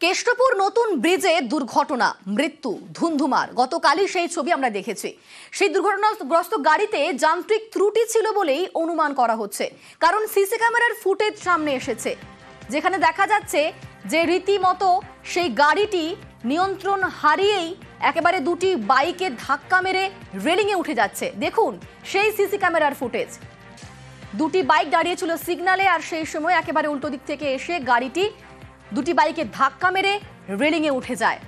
কেষ্টপুর নতুন ব্রিজে দুর্ঘটনা, মৃত্যু, ধুন্ধুমার। গতকালই সেই ছবি আমরা দেখেছি। সেই দুর্ঘটনাগ্রস্ত গাড়িতে যান্ত্রিক ত্রুটি ছিল বলেই অনুমান করা হচ্ছে, কারণ সিসি ক্যামেরার ফুটেজ সামনে এসেছে, যেখানে দেখা যাচ্ছে যে রীতিমতো সেই গাড়িটি নিয়ন্ত্রণ হারিয়েই একেবারে দুটি বাইকে ধাক্কা মেরে রেলিংয়ে উঠে যাচ্ছে। দেখুন সেই সিসি ক্যামেরার ফুটেজ। দুটি বাইক দাঁড়িয়েছিল সিগন্যালে, আর সেই সময় একেবারে উল্টো দিক থেকে এসে গাড়িটি দুটি বাইকে ধাক্কা মেরে রেলিংয়ে উঠে যায়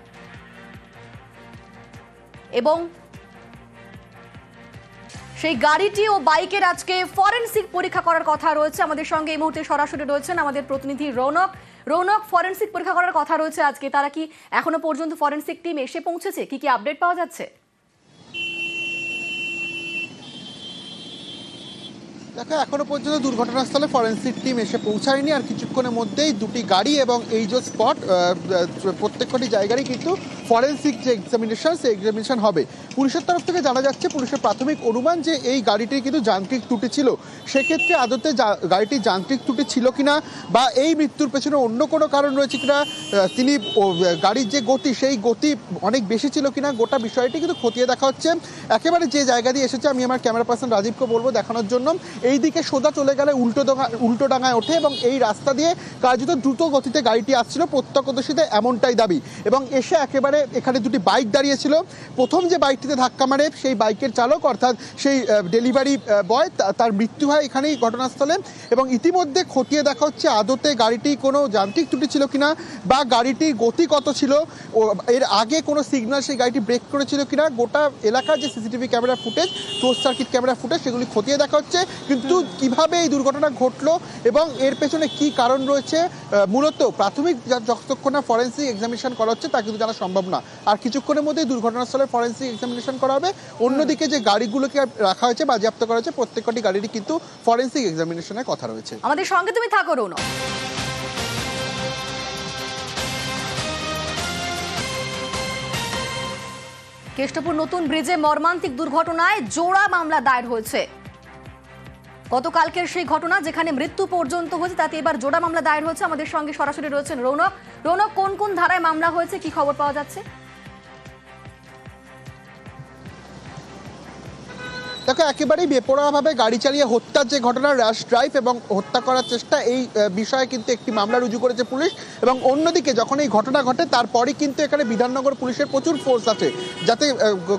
এবং সেই গাড়িটি ও বাইকের আজকে ফরেনসিক পরীক্ষা করার কথা রয়েছে। আমাদের সঙ্গে এই মুহূর্তে সরাসরি রয়েছেন আমাদের প্রতিনিধি রৌনক। ফরেনসিক পরীক্ষা করার কথা রয়েছে আজকে, তারা কি এখনো পর্যন্ত ফরেনসিক টিম এসে পৌঁছেছে? কি কি আপডেট পাওয়া যাচ্ছে? দেখো, এখনো পর্যন্ত দুর্ঘটনাস্থলে ফরেনসিক টিম এসে পৌঁছায়নি। আর কিছুক্ষণের মধ্যেই দুটি গাড়ি এবং এই যে স্পট, প্রত্যেকটি জায়গারই কিন্তু ফরেনসিক যে এক্সামিনেশন, সেই এক্সামিনেশন হবে। পুলিশের তরফ থেকে জানা যাচ্ছে, পুলিশের প্রাথমিক অনুমান যে এই গাড়িটির কিন্তু যান্ত্রিক ত্রুটি ছিল। সেক্ষেত্রে আদতে গাড়িটির যান্ত্রিক ত্রুটি ছিল কিনা বা এই মৃত্যুর পেছনে অন্য কোনো কারণ রয়েছে কিনা, তিনি গাড়ির যে গতি, সেই গতি অনেক বেশি ছিল কিনা, গোটা বিষয়টি কিন্তু খতিয়ে দেখা হচ্ছে। একেবারে যে জায়গা দিয়ে এসেছে, আমি আমার ক্যামেরা পার্সন রাজীবকে বলবো দেখানোর জন্য। এই দিকে সোজা চলে গেলে উল্টো ডাঙায় ওঠে এবং এই রাস্তা দিয়ে কার্যত দ্রুত গতিতে গাড়িটি আসছিল, প্রত্যক্ষদর্শীদের এমনটাই দাবি। এবং এসে একেবারে এখানে দুটি বাইক দাঁড়িয়েছিল। প্রথম যে বাইকটিতে ধাক্কা মারে সেই বাইকের চালক, অর্থাৎ সেই ডেলিভারি বয়, তার মৃত্যু হয় এখানেই ঘটনাস্থলে। এবং ইতিমধ্যে খতিয়ে দেখা হচ্ছে আদতে গাড়িটি কোনো যান্ত্রিক ত্রুটি ছিল কিনা বা গাড়িটির গতি কত ছিল, এর আগে কোনো সিগন্যাল সেই গাড়িটি ব্রেক করেছিল কিনা। গোটা এলাকার যে CCTV camera footage, close circuit camera footage, সেগুলি খতিয়ে দেখা হচ্ছে। কিন্তু কিভাবে এই দুর্ঘটনা ঘটলো এবং এর পেছনে কি কারণ রয়েছে, মূলত প্রাথমিক যতক্ষণ না ফরেনসিক এক্সামিনেশন করা হচ্ছে তা কিন্তু জানা সম্ভব না। আর কিছুক্ষণের মধ্যেই দুর্ঘটনাস্থলে ফরেনসিক এক্সামিনেশন করা হবে। অন্যদিকে যে গাড়িগুলোকে রাখা হয়েছে, বাজেয়াপ্ত করা হয়েছে, প্রত্যেকটি গাড়িরই কিন্তু ফরেনসিক এক্সামিনেশনের কথা রয়েছে। আমাদের সঙ্গে তুমি থাকো রৌনক। কেষ্টপুর নতুন ব্রিজে মর্মান্তিক দুর্ঘটনায় জোড়া মামলা দায়ের হয়েছে। গতকালকের সেই ঘটনা যেখানে মৃত্যু পর্যন্ত হয়েছে, তাতে এবার জোড়া মামলা দায়ের হয়েছে। আমাদের সঙ্গে সরাসরি রয়েছেন রৌনক, কোন কোন ধারায় মামলা হয়েছে, কি খবর পাওয়া যাচ্ছে? দেখো, একেবারেই বেপরোয়াভাবে গাড়ি চালিয়ে হত্যার যে ঘটনা, র্যাশ ড্রাইভ এবং হত্যা করার চেষ্টা, এই বিষয়ে কিন্তু একটি মামলা রুজু করেছে পুলিশ। এবং অন্যদিকে যখন এই ঘটনা ঘটে তারপরই কিন্তু এখানে বিধাননগর পুলিশের প্রচুর ফোর্স আছে, যাতে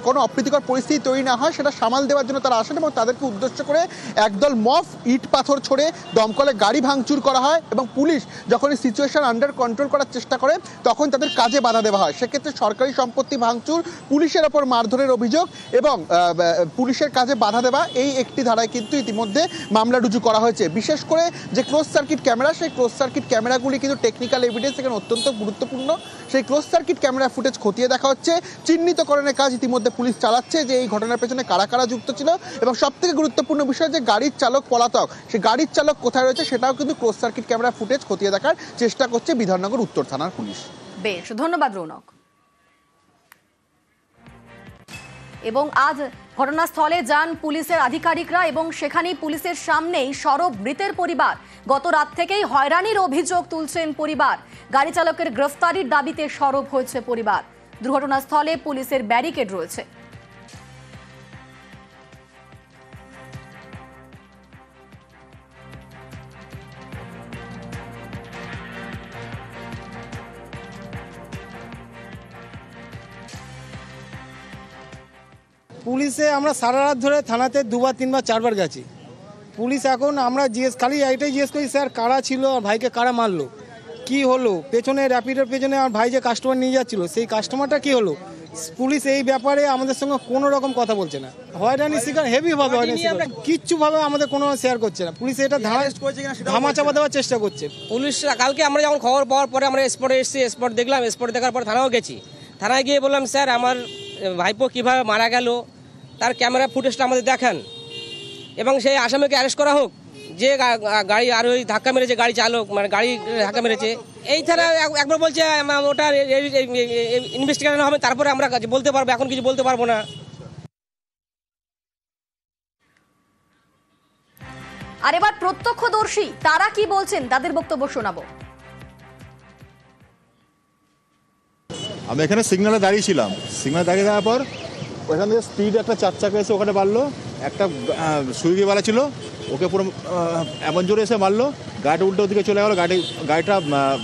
কোনো অপ্রীতিকর পরিস্থিতি তৈরি না হয় সেটা সামাল দেওয়ার জন্য তারা আসেন। এবং তাদেরকে উদ্দেশ্য করে একদল মফ ইট পাথর ছড়ে দমকলে গাড়ি ভাঙচুর করা হয়। এবং পুলিশ যখন এই সিচুয়েশন আন্ডার কন্ট্রোল করার চেষ্টা করে তখন তাদের কাজে বাধা দেওয়া হয়। সেক্ষেত্রে সরকারি সম্পত্তি ভাঙচুর, পুলিশের ওপর মারধরের অভিযোগ এবং পুলিশের কাজে বাধা দেওয়া, এই একটি ধারায় কিন্তু ইতিমধ্যে মামলা রুজু করা হয়েছে। বিশেষ করে যে ক্লোজ সার্কিট ক্যামেরা, সেই ক্লোজ সার্কিট ক্যামেরাগুলি কিন্তু টেকনিক্যাল এভিডেন্স এখানে অত্যন্ত গুরুত্বপূর্ণ। সেই ক্লোজ সার্কিট ক্যামেরা ফুটেজ খতিয়ে দেখা হচ্ছে, চিহ্নিতকরণের কাজ ইতিমধ্যে পুলিশ চালাচ্ছে যে এই ঘটনার পেছনে কারা কারা যুক্ত ছিল। এবং সবথেকে গুরুত্বপূর্ণ বিষয় যে গাড়ির চালক পলাতক, সেই গাড়ির চালক কোথায় রয়েছে সেটাও কিন্তু ক্লোজ সার্কিট ক্যামেরা ফুটেজ খতিয়ে দেখার চেষ্টা করছে বিধাননগর উত্তর থানার পুলিশ। বেশ, ধন্যবাদ রৌনক। এবং আজ ঘটনাস্থলে যান পুলিশের আধিকারিকরা এবং সেখানেই পুলিশের সামনেই সরব মৃতের পরিবার। গত রাত থেকেই হয়রানির অভিযোগ তুলছেন পরিবার। গাড়ি চালকের গ্রেফতারির দাবিতে সরব হয়েছে পরিবার। দুর্ঘটনাস্থলে পুলিশের ব্যারিকেড রয়েছে। পুলিশে আমরা সারা রাত ধরে থানাতে দুবার তিনবার চারবার গেছি। পুলিশ এখন আমরা খালি এইটাই জিজ্ঞেস করি, স্যার কারা ছিল, আর ভাইকে কারা মারলো, কি হলো, পেছনে র্যাপিডের পেছনে আমার ভাই যে কাস্টমার নিয়ে যাচ্ছিল সেই কাস্টমারটা কি হলো। পুলিশ এই ব্যাপারে আমাদের সঙ্গে কোনো রকম কথা বলছে না। হয়রানি শিকার হেভিভাবে কিচ্ছুভাবে আমাদের কোনো শেয়ার করছে না। পুলিশ এটা ধামা চাপা দেওয়ার চেষ্টা করছে। পুলিশ কালকে আমরা যখন খবর পাওয়ার পরে আমরা স্পটে এসেছি, স্পট দেখলাম, স্পট দেখার পর থানাও গেছি। থানায় গিয়ে বললাম, স্যার আমার ভাইপো কীভাবে মারা গেল তার ক্যামেরা ফুটেজটা আমাদের দেখান এবং সেই আসামিকে অ্যারেস্ট করা হোক, যে গাড়ি আর ওই ধাক্কা মেরেছে, গাড়ি চালক মানে গাড়ি ধাক্কা মেরেছে। এই থানা একবার বলছে ওটা ইনভেস্টিগেশন হবে, তারপরে আমরা বলতে পারবো, এখন কিছু বলতে পারবো না। আর এবার প্রত্যক্ষদর্শী তারা কি বলছেন, তাদের বক্তব্য শোনাবো। আমি এখানে সিগনালে দাঁড়িয়েছিলাম, সিগনালে দাঁড়িয়ে যাওয়ার পর ওখান থেকে স্পিড একটা 4 চাকা এসে ওখানে মারলো। একটা সুইগিওয়ালা ছিল, ওকে পুরো এমন জোরে এসে মারলো, গাড়িটা উল্টো দিকে চলে গেলো, গাড়িটা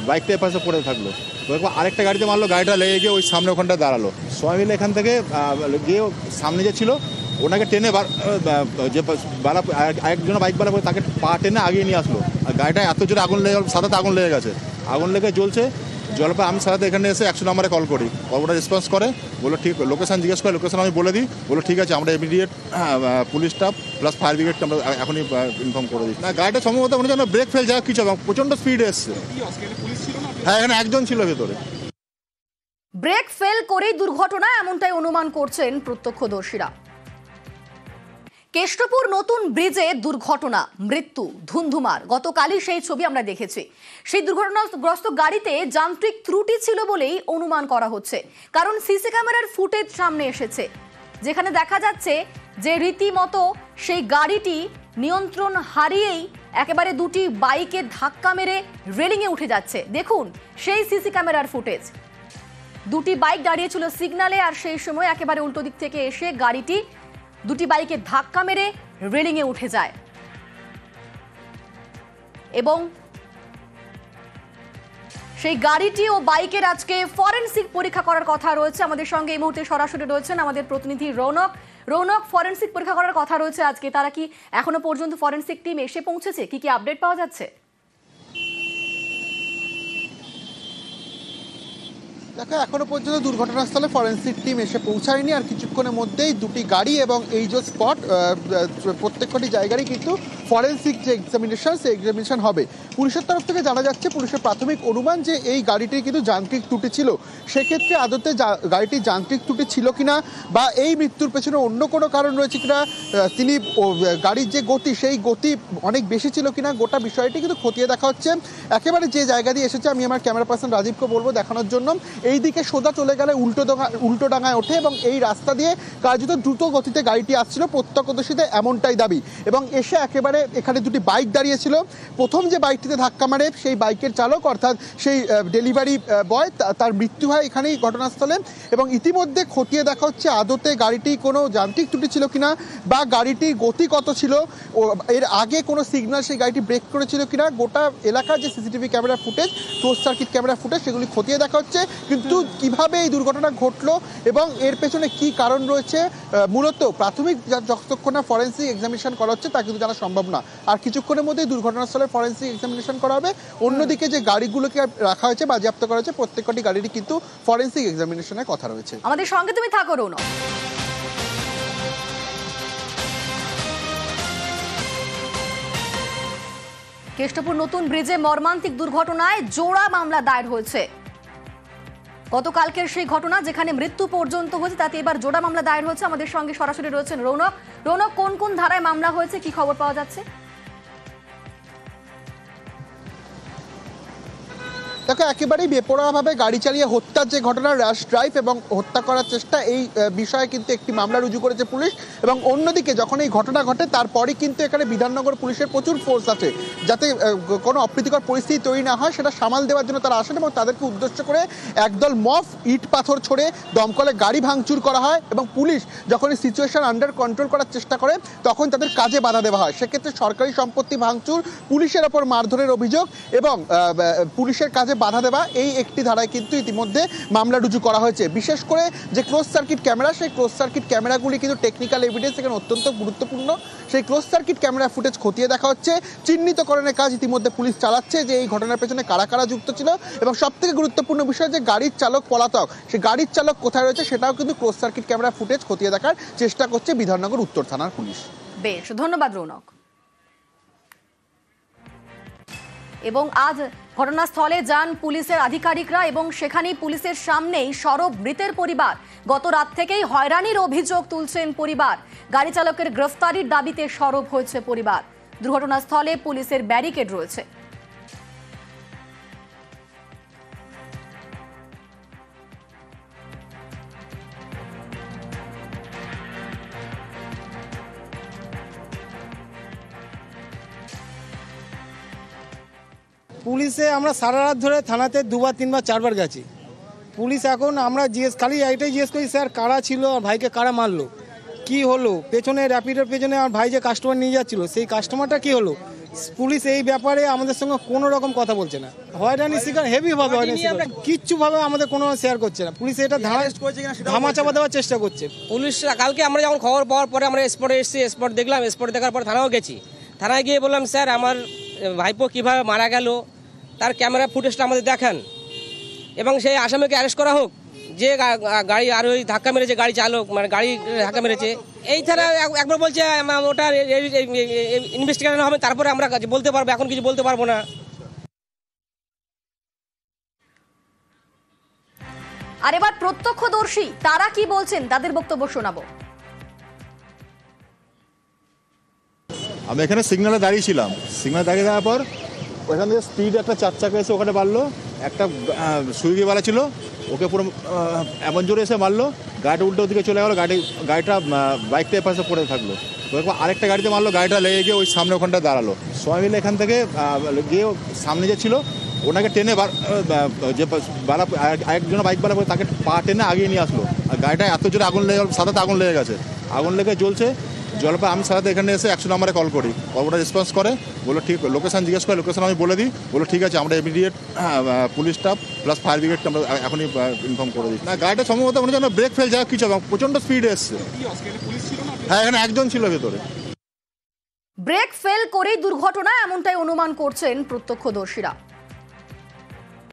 বাইকটা এপাশে পড়ে থাকলো। তো একবার আরেকটা গাড়িতে মারলো, গাড়িটা লেগে গিয়ে ওই সামনে ওখানটা দাঁড়ালো। সবাই মিলে এখান থেকে গিয়ে সামনে যে ছিল ওনাকে টেনে যে আরেকজন বাইকওয়ালা করে তাকে পা টেনে আগিয়ে নিয়ে আসলো। আর গাড়িটা এত জোরে আগুন লেগে, সাথে আগুন লেগে গেছে, আগুন লেগে জ্বলছে। জল পর আমি সাথে এখানে এসে 100 নম্বরে কল করি, কলটা রেসপন্স করে, বলো ঠিক, লোকেশান জিজ্ঞেস করে, লোকেশান আমি বলে দিই, বলো ঠিক আছে, আমরা immediate police staff plus fire ব্রিগেডকে আমরা এখনই ইনফর্ম করে দিই। না, গাড়িটা সম্ভবত মনে হয় ব্রেক ফেল যাওয়া কিছু, প্রচণ্ড স্পিডে এসছে। হ্যাঁ, এখানে একজন ছিল ভেতরে। ব্রেক ফেল করেই দুর্ঘটনা, এমনটাই অনুমান করছেন প্রত্যক্ষদর্শীরা। কেষ্টপুর নতুন ব্রিজে দুর্ঘটনা, মৃত্যু, ধুন্ধুমার। গতকালই সেই ছবি আমরা দেখেছি। সেই দুর্ঘটনাগ্রস্ত গাড়িতে যান্ত্রিক ত্রুটি ছিল বলেই অনুমান করা হচ্ছে, কারণ সিসি ক্যামেরার ফুটেজ সামনে এসেছে, যেখানে দেখা যাচ্ছে যে রীতিমতো সেই গাড়িটি নিয়ন্ত্রণ হারিয়েই একেবারে দুটি বাইকে ধাক্কা মেরে রেলিংয়ে উঠে যাচ্ছে। দেখুন সেই সিসি ক্যামেরার ফুটেজ। দুটি বাইক দাঁড়িয়েছিল সিগনালে, আর সেই সময় একেবারে উল্টো দিক থেকে এসে গাড়িটি দুটি বাইকে ধাক্কা মেরে রেলিংয়ে উঠে যায়। এবং সেই গাড়িটি ও বাইকের আজকে ফরেনসিক পরীক্ষা করার কথা রয়েছে। আমাদের সঙ্গে এই মুহূর্তে সরাসরি রয়েছেন আমাদের প্রতিনিধি রৌনক। রৌনক, ফরেনসিক পরীক্ষা করার কথা রয়েছে আজকে, তারা কি এখনো পর্যন্ত ফরেনসিক টিম এসে পৌঁছেছে? কি কি আপডেট পাওয়া যাচ্ছে? দেখো, এখনো পর্যন্ত দুর্ঘটনাস্থলে ফরেনসিক টিম এসে পৌঁছায়নি। আর কিছুক্ষণের মধ্যেই দুটি গাড়ি এবং এই যে স্পট, প্রত্যেকটি জায়গারই কিন্তু ফরেনসিক যে এক্সামিনেশন, সেই এক্সামিনেশন হবে। পুলিশের তরফ থেকে জানা যাচ্ছে, পুলিশের প্রাথমিক অনুমান যে এই গাড়িটির কিন্তু যান্ত্রিক ত্রুটি ছিল। সেক্ষেত্রে আদতে গাড়িটির যান্ত্রিক ত্রুটি ছিল কিনা বা এই মৃত্যুর পেছনে অন্য কোনো কারণ রয়েছে কিনা, তিনি গাড়ির যে গতি, সেই গতি অনেক বেশি ছিল কিনা, গোটা বিষয়টি কিন্তু খতিয়ে দেখা হচ্ছে। একেবারে যে জায়গা দিয়ে এসেছে, আমি আমার ক্যামেরা পার্সন রাজীবকে বলবো দেখানোর জন্য। এই দিকে সোজা চলে গেলে উল্টো ডাঙায় ওঠে এবং এই রাস্তা দিয়ে কার্যত দ্রুত গতিতে গাড়িটি আসছিল, প্রত্যক্ষদর্শীদের এমনটাই দাবি। এবং এসে একেবারে এখানে দুটি বাইক দাঁড়িয়েছিল। প্রথম যে বাইকটিতে ধাক্কা মারে সেই বাইকের চালক, অর্থাৎ সেই ডেলিভারি বয়, তার মৃত্যু হয় এখানেই ঘটনাস্থলে। এবং ইতিমধ্যে খতিয়ে দেখা হচ্ছে আদতে গাড়িটি কোনো যান্ত্রিক ত্রুটি ছিল কিনা বা গাড়িটির গতি কত ছিল, এর আগে কোনো সিগন্যাল সেই গাড়িটি ব্রেক করেছিল কিনা। গোটা এলাকার যে CCTV camera footage, close circuit camera footage, সেগুলি খতিয়ে দেখা হচ্ছে। কিন্তু কিভাবে এই দুর্ঘটনা ঘটলো এবং এর পেছনে কি কারণ রয়েছে, মূলত প্রাথমিক যতক্ষণ না ফরেনসিক এক্সামিনেশন করা হচ্ছে তা কিন্তু জানা সম্ভব না। আর কিছুক্ষণের মধ্যেই দুর্ঘটনাস্থলে ফরেনসিক এক্সামিনেশন করা হবে। অন্যদিকে যে গাড়িগুলোকে রাখা হয়েছে, বাজেয়াপ্ত করা হয়েছে, প্রত্যেকটি গাড়িরই কিন্তু ফরেনসিক এক্সামিনেশনের কথা রয়েছে। আমাদের সঙ্গে তুমি থাকো রৌনক। কেষ্টপুর নতুন ব্রিজে মর্মান্তিক দুর্ঘটনায় জোড়া মামলা দায়ের হয়েছে। গতকালকের সেই ঘটনা যেখানে মৃত্যু পর্যন্ত হয়েছে, তাতে এবার জোড়া মামলা দায়ের হয়েছে। আমাদের সঙ্গে সরাসরি রয়েছেন রৌনক। রৌনক, কোন কোন ধারায় মামলা হয়েছে, কি খবর পাওয়া যাচ্ছে? দেখো, একেবারেই বেপরোয়াভাবে গাড়ি চালিয়ে হত্যার যে ঘটনা, র্যাশ ড্রাইভ এবং হত্যা করার চেষ্টা, এই বিষয়ে কিন্তু একটি মামলা রুজু করেছে পুলিশ। এবং অন্যদিকে যখন এই ঘটনা ঘটে তারপরই কিন্তু এখানে বিধাননগর পুলিশের প্রচুর ফোর্স আছে, যাতে কোনো অপ্রীতিকর পরিস্থিতি তৈরি না হয় সেটা সামাল দেওয়ার জন্য তারা আসেন। এবং তাদেরকে উদ্দেশ্য করে একদল মফ ইট পাথর ছড়ে দমকলে গাড়ি ভাঙচুর করা হয়। এবং পুলিশ যখন এই সিচুয়েশন আন্ডার কন্ট্রোল করার চেষ্টা করে তখন তাদের কাজে বাধা দেওয়া হয়। সেক্ষেত্রে সরকারি সম্পত্তি ভাঙচুর, পুলিশের ওপর মারধরের অভিযোগ এবং পুলিশের কাজে বাধা দেওয়া, এই একটি ধারায় কিন্তু ইতিমধ্যে মামলা রুজু করা হয়েছে। বিশেষ করে যে ক্লোজ সার্কিট ক্যামেরা, সেই ক্লোজ সার্কিট ক্যামেরাগুলি কিন্তু টেকনিক্যাল এভিডেন্স এখানে অত্যন্ত গুরুত্বপূর্ণ। সেই ক্লোজ সার্কিট ক্যামেরা ফুটেজ খতিয়ে দেখা হচ্ছে, চিহ্নিতকরণের কাজ ইতিমধ্যে পুলিশ চালাচ্ছে যে এই ঘটনার পেছনে কারা কারা যুক্ত ছিল। এবং সবথেকে গুরুত্বপূর্ণ বিষয় যে গাড়ির চালক পলাতক, সেই গাড়ির চালক কোথায় রয়েছে সেটাও কিন্তু ক্লোজ সার্কিট ক্যামেরা ফুটেজ খতিয়ে দেখার চেষ্টা করছে বিধাননগর উত্তর থানার পুলিশ। বেশ, ধন্যবাদ রৌনক। এবং আজ ঘটনাস্থলে যান পুলিশের আধিকারিকরা এবং সেখানেই পুলিশের সামনেই সরব মৃতের পরিবার। গত রাত থেকেই হয়রানির অভিযোগ তুলছেন পরিবার। গাড়ি চালকের গ্রেফতারির দাবিতে সরব হয়েছে পরিবার। দুর্ঘটনাস্থলে পুলিশের ব্যারিকেড রয়েছে। পুলিশে আমরা সারা রাত ধরে থানাতে দুবার তিনবার চারবার গেছি, পুলিশ এখন আমরা খালি এইটাই জিজ্ঞেস করি স্যার কারা ছিল আর ভাইকে কারা মারলো, কি হলো, পেছনে র্যাপিডের পেছনে আমার ভাই যে কাস্টমার নিয়ে যাচ্ছিল সেই কাস্টমারটা কি হলো, পুলিশ এই ব্যাপারে আমাদের সঙ্গে কোনো রকম কথা বলছে না। হয়রানি শিকার হেভিভাবে হয়রানি শিকার, কিচ্ছুভাবে আমাদের কোনো শেয়ার করছে না। পুলিশ এটা ধামা চাপা দেওয়ার চেষ্টা করছে। পুলিশ কালকে আমরা যখন খবর পাওয়ার পরে আমরা স্পটে এসেছি, স্পট দেখলাম, স্পট দেখার পর থানাও গেছি। থানায় গিয়ে বললাম স্যার আমার ভাইপো কীভাবে মারা গেল তার ক্যামেরা ফুটেজটা আমাদের দেখান এবং সেই আসামিকে অ্যারেস্ট করা হোক, যে গাড়ি আর ওই ধাক্কা মেরেছে গাড়ি চালক, মানে গাড়ি ধাক্কা মেরেছে। এই ছাড়া একবার বলছে ওটা ইনভেস্টিগেশন হবে তারপরে আমরা বলতে পারবো, এখন কিছু বলতে পারবো না। আর এবার প্রত্যক্ষদর্শী তারা কি বলছেন তাদের বক্তব্য শোনাবো। আমি এখানে সিগনালে দাঁড়িয়েছিলাম, সিগনালে দাঁড়িয়ে দেওয়ার পর ওইখান থেকে স্পিড একটা 4 চাকা এসে ওখানে মারলো, একটা সুইগিওয়ালা ছিল ওকে পুরো এমন জোরে এসে মারলো, গাড়িটা উল্টো দিকে চলে গেলো, গাড়িটা বাইকটা এপাশে পড়ে থাকলো। তো আরেকটা গাড়িতে মারলো, গাড়িটা লেগে গিয়ে ওই সামনে ওখানটা দাঁড়ালো। সবাই মিলে এখান থেকে গিয়ে সামনে যে ছিল ওনাকে টেনে যে আরেকজন বাইকওয়ালা করে তাকে পা টেনে আগিয়ে নিয়ে আসলো। আর গাড়িটা এত জোরে আগুন লেগে সাদাতে আগুন লেগে গেছে, আগুন লেগে জ্বলছে। জল পর আমি সাথে এখানে এসে 100 নম্বরে কল করি, কলটা রেসপন্স করে, বলো ঠিক লোকেশান জিজ্ঞেস করে, লোকেশান আমি বলে দিই, বলো ঠিক আছে আমরা immediate police staff plus fire ব্রিগেডকে আমরা এখনই ইনফর্ম করে দিই। না গাড়িটা সম্ভবত মনে হয় ব্রেক ফেল যাওয়া কিছু প্রচণ্ড স্পিডে এসছে। হ্যাঁ এখানে একজন ছিল ভেতরে। ব্রেক ফেল করেই দুর্ঘটনা এমনটাই অনুমান করছেন প্রত্যক্ষদর্শীরা।